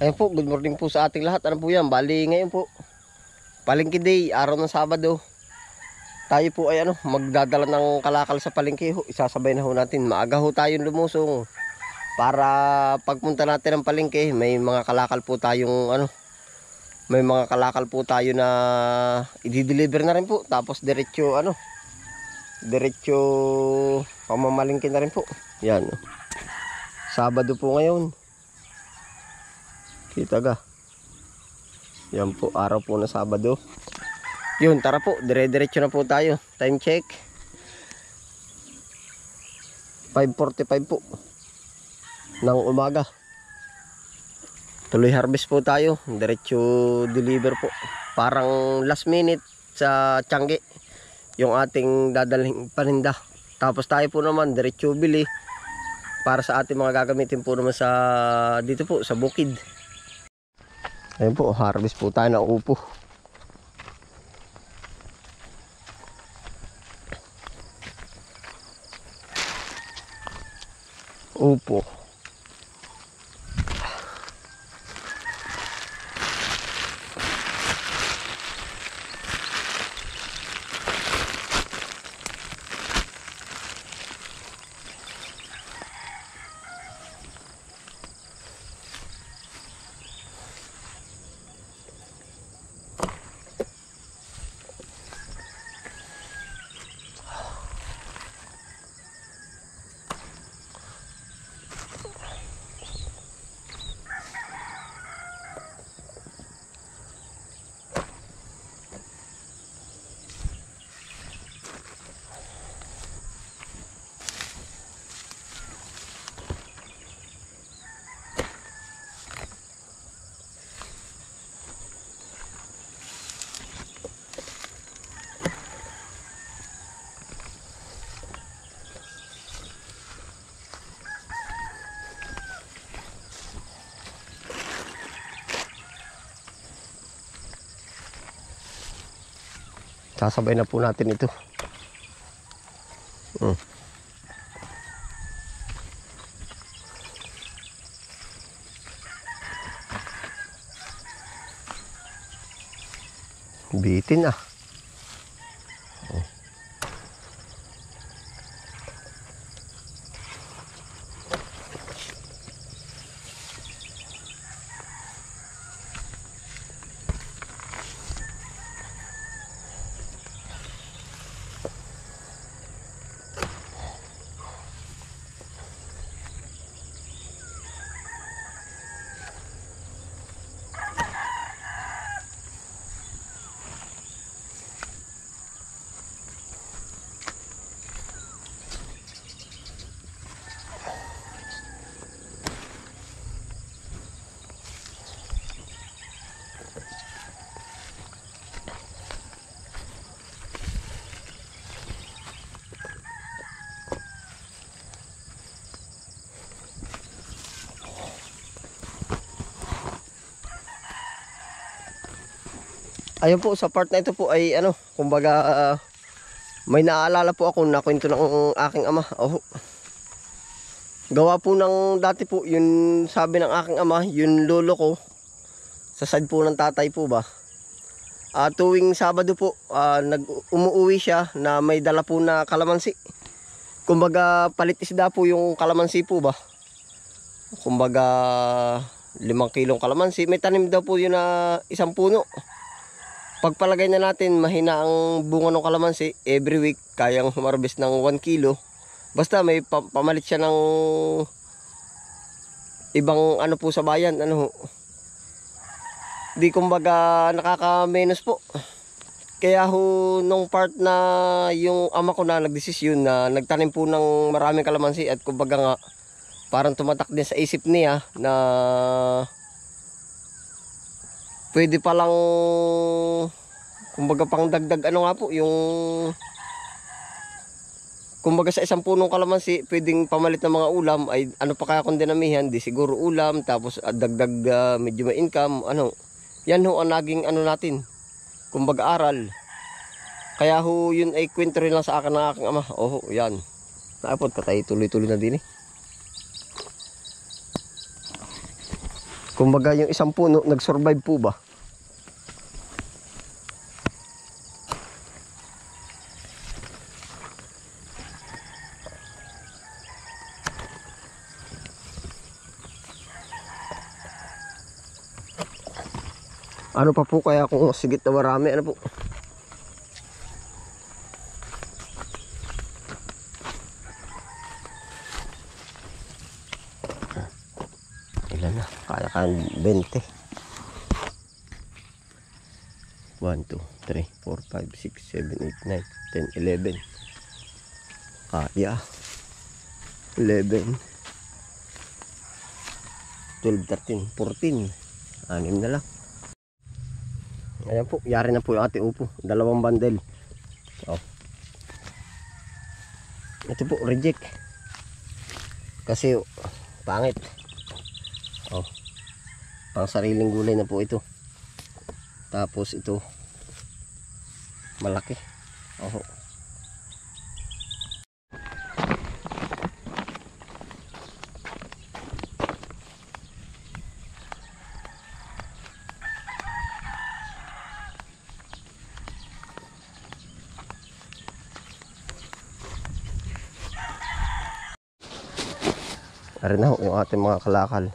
Ayun po, good morning po sa ating lahat. Ano po yan? Bali ngayon po, Palengke Day, araw ng Sabado. Tayo po ay magdadala ng kalakal sa palengke ho. Isasabay na ho natin. Maaga ho tayong lumusong para pagpunta natin ng palengke, may mga kalakal po tayong may mga kalakal po tayo na i-deliver na rin po. Tapos diretso diretso pamamalingkin na rin po. Yan. Sabado po ngayon. Kita ga. Yan po, araw po na Sabado. Yun, tara po, dire-diretso na po tayo. Time check 5:45 po ng umaga. Tuloy harvest po tayo, diretso deliver po. Parang last minute sa Tiangge yung ating dadalhin paninda. Tapos tayo po naman diretso bili para sa ating mga gagamitin po naman sa dito po sa bukid. Ayun po, harvest po tayo ng upo. Upo. Sasabay na po natin ito. Bitin ah. Ayun po, sa part na ito po ay kumbaga may naaalala po ako na kwento ng aking ama. Gawa po ng dati po, yun sabi ng aking ama, yun lolo ko, sa side po ng tatay po ba. Tuwing Sabado po, umuwi siya na may dala po na kalamansi. Kumbaga palit isda po yung kalamansi po ba. Kumbaga 5 kilong kalamansi. May tanim daw po yun na isang puno. Pagpalagay na natin, mahina ang bunga ng kalamansi, every week kayang humarbest ng 1 kilo. Basta may pamalit siya ng ibang po sa bayan. Di kumbaga nakaka-menos po. Kaya nung part na yung ama ko na nagdesisyon na nagtanim po ng maraming kalamansi at kumbaga nga parang tumatak din sa isip niya na pwede palang kumbaga pang dagdag nga po yung kumbaga sa isang punong kalamansi pwedeng pamalit ng mga ulam ay pa kaya kung dinamihan, di siguro ulam tapos dagdag medyo may income yan ang naging natin kumbaga aral. Kaya yun ay kwento rin lang sa akin ng aking ama. Yan naapot patay tuloy-tuloy na din Kumbaga yung isang puno, nag-survive po ba? Ano pa po kaya kung sigit na marami? Ano po? Ilan na? Kaya 20. 1, 2, 3, 4, 5, 6, 7, 8, 9, 10, 11. Kaya 11, 12, 13, 14. 6 na lang. Ayan po, yari na po yung ating upo. 2 bundle. Oh. Ito po, reject. Kasi pangit. Oh. Pang sariling gulay na po ito. Tapos ito malaki. Oh. Ayan na yung ating mga kalakal.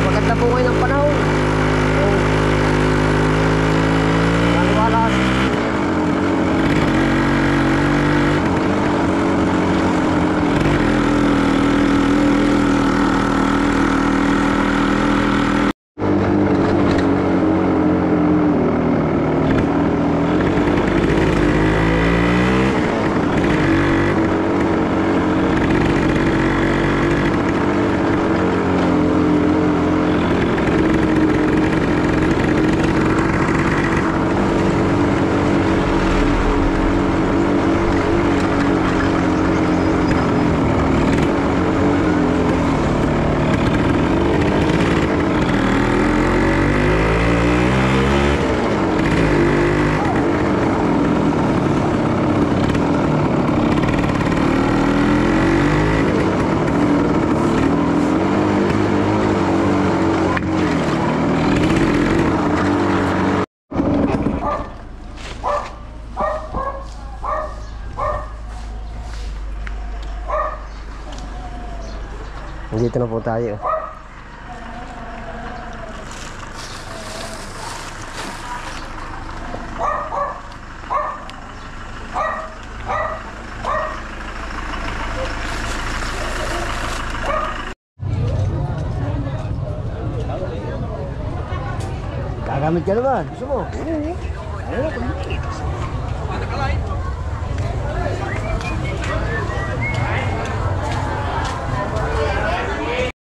Maganda po ngayon ang panahon. Maliwalas. Dito na po tayo. Gagamit ka naman. Gusto mo?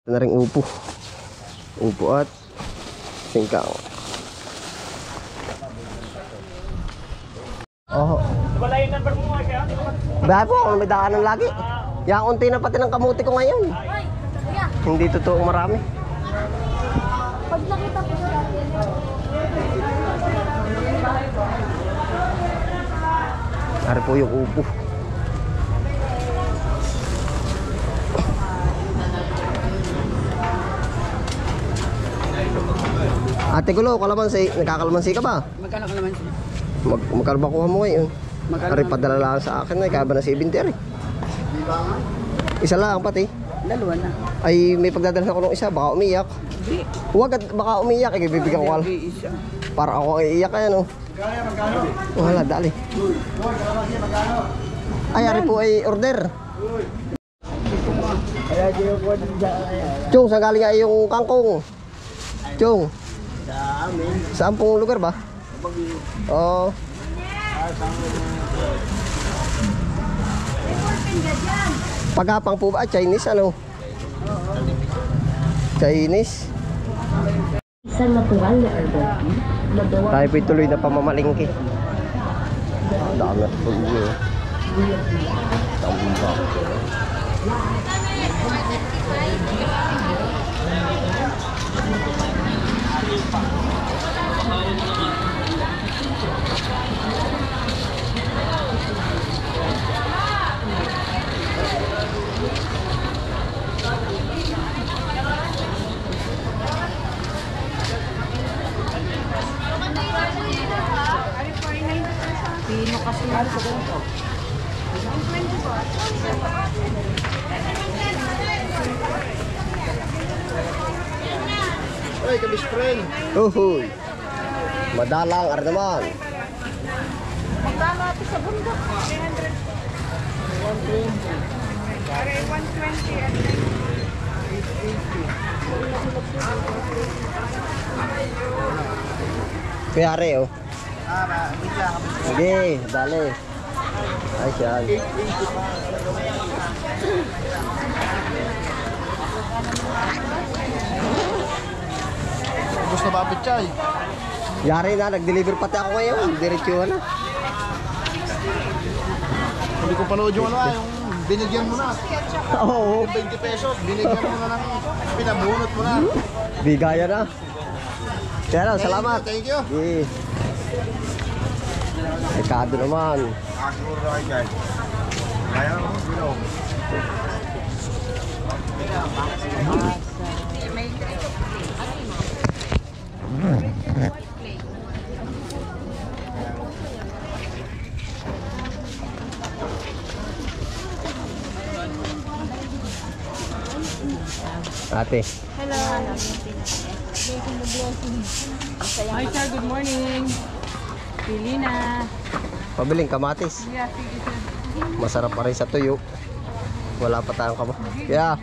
Ito na rin upo. Upo at singkaw. Oh. Wala yung number mo nga siya. Bahay po, may daanan lagi. Yang unti na pati ng kamuti ko ngayon. Hindi totoong marami. Pag nakita po sa atin. Ari po yung upo. Ate Gulo, kalamansi. Nagkakalamansi ka ba? Magkano kalamansi? Magkano ba kuha mo ngayon? Magkano Ari, padala lang sa akin na. Kaya ba na 70 ari? Isa lang pati. Dalawa na. Ay, may pagdadala ko ng isa. Baka umiyak. Hindi. Huwag at baka umiyak. Ay, bibigyan ko wala. Isa. Para ako ay iyak kaya no. Wala, dali. Ay, ari po ay order. Chong, saan galing nga yung kangkong? Chong. Sa amin. Saan pong lugar ba? Oo. Pagapang po ba? Chinese ano? Chinese? Sa natural na herbal tea, magawa Tayo po'y tuloy na pamamalingki. Dami at pulyo. Dami ba? Pre, kabis friend. Uhuy. Madalang ardaman. Magkano ito sa bundok? 300. 120 at Kuya Are, oh. Sige, dali. Ay, siya. Gusto ba pichay? Yari na, nag-deliver pati ako ngayon. Diretsuhan na. Hindi ko panood yung yung binigyan mo na. Oo. 20 pesos, binigyan mo na ng pinabunot mo na. Bigaya na. Kaya lang, salamat. Thank you. Sige. Dekado naman. Siguro na kayo guys. Kaya mo, bilog. Ate. Hi sir, good morning. Pili na. Pabiling kamatis. Yeah, sige sir. Masarap pa rin sa tuyo. Wala pa tayong kama. Kaya.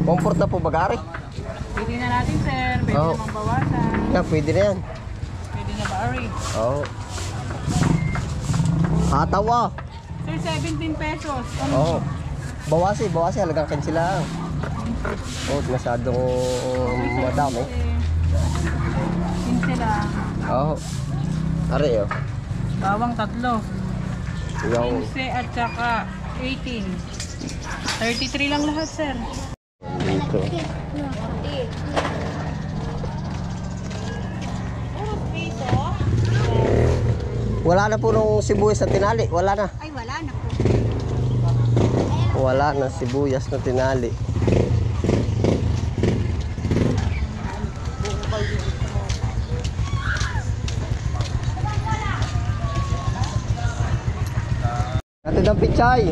Comfort na po bagari. Pili na natin sir. Pwede Oo. namang bawasan. Yan, pwede na yan. Pwede na ba, Ari? Oo. Hataw ah. Sir, 17 pesos. Oo. Bawasi, halagang kansila. Oh, masyadong madami. 15 lang. Oo. Are oh. Bawang tatlo. Yung 15 at saka 18. 33 lang lahat sir. dito. Wala na po nung sibuyas na tinali. Wala na. Ay, wala na po. Wala na sibuyas na tinali. Natin ang pichay.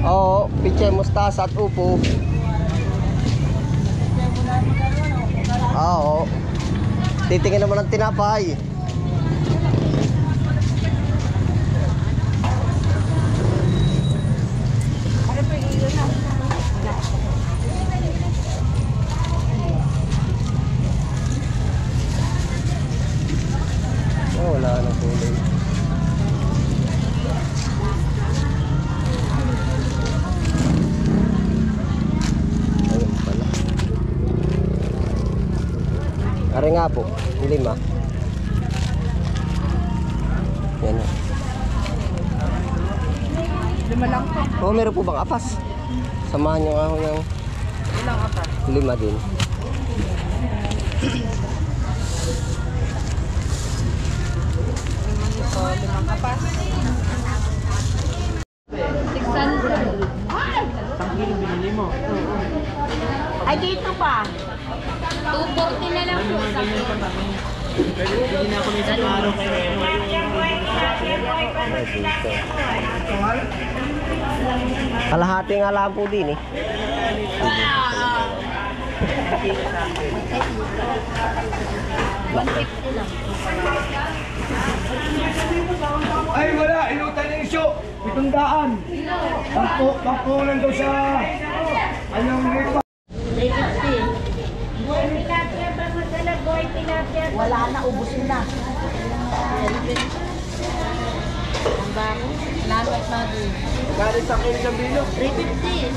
Oo, pichay, mustasa at upo. Oo. Titingin naman ng tinapay. Oh, wala nang kulay. Ayun pala. Are nga po, 5. Yan o. 5 lang po. Oh, meron po bang apas? Samahan nyo nga ako ng Ilang apat? 5 din. So, 5 apat. 600. Isang kilo binili mo. Ay, dito pa. 240 na lang po. Hindi na ako may isang araw kayo. Ay, dito. Kalahati nga lang po din eh. Ay wala, inutan yung isyo. 700. Pangkulan daw sa anyong ripa. Wala na, ubusin na. Ang bako. Salamat na din. Galing sa kilo ng bilog. 350.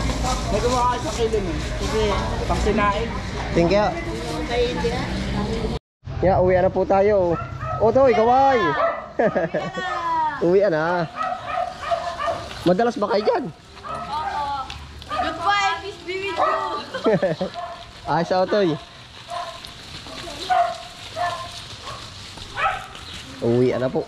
Nagawa ka sa kilo mo. Sige. Pang sinain. Thank you. Yeah, uwi na po tayo. O to, kaway. Uwi na. Madalas ba kayo dyan? Goodbye, peace be with you. Ayos ako to. Uwi na po.